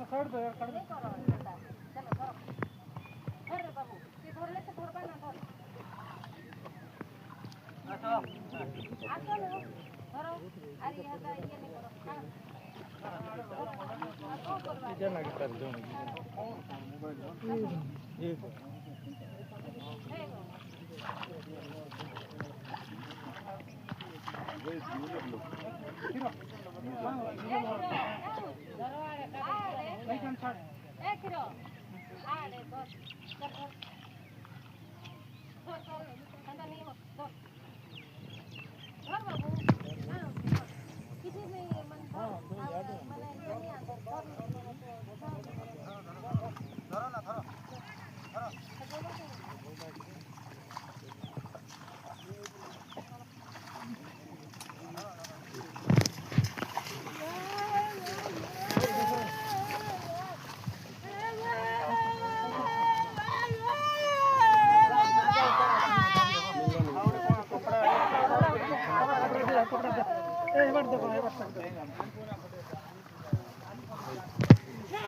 side दो यार कर दो चलो धरो धर रे बाबू ये धर ले तो धर पाना धर आसो लो धरो अरे हदा ये नहीं करो हां इधर ना कर दो ये ए बार देखो ए बार